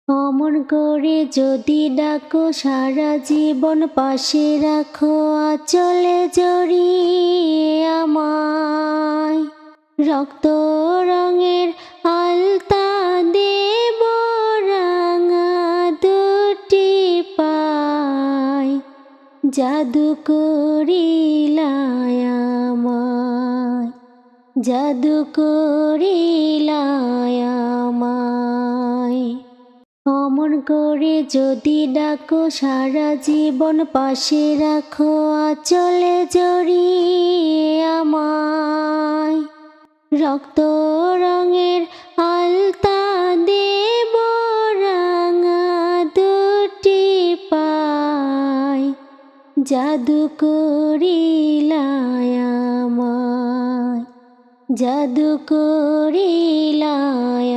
অমন করে যদি ডাকো সারা জীবন পাশে রাখো আঁচলে জড়িয়ে আমায়। রক্ত রঙের আলতা দেব রাঙা দুটি পায়, জাদু করিলায় আমায়, জাদু করিলায় আমায়। অমন করে যদি ডাকো সারা জীবন পাশে রাখো আঁচলে জড়িয়ে আমায়। রক্ত রঙের আলতা দেব রাঙা দুটি পায়, জাদু করিলায় আমায়, জাদু করিলায়